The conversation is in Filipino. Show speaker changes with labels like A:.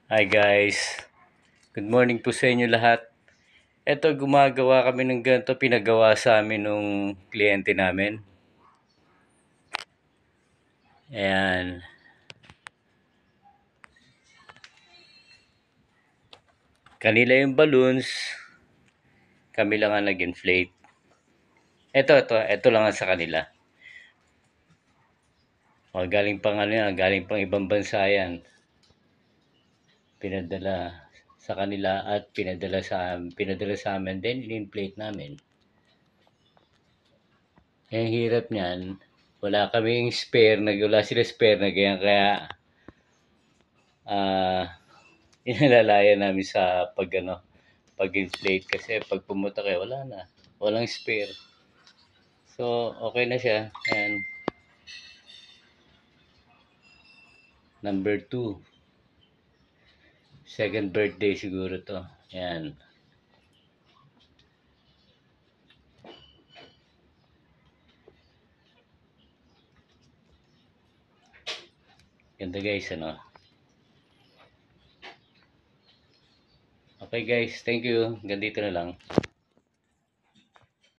A: Hi guys, good morning po sa inyo lahat. Eto, gumagawa kami ng ganito, pinagawa sa amin nung kliyente namin. Ayan, kanila yung balloons, kami lang ang nag-inflate. Ito lang ang sa kanila. O, galing pang ano yan, galing pang ibang bansa yan. Pinadala sa kanila at pinadala sa amin din, in-inflate namin. Ang hirap niyan, wala kaming spare, wala sila spare na ganyan, kaya inalalayan namin sa pag-inflate kasi pag pumunta kayo, wala na. Walang spare. So, okay na siya. Ayan. Number 2. Second birthday siguro to. Ayan. Ganda guys, ano. Okay guys, thank you. Ganito na lang.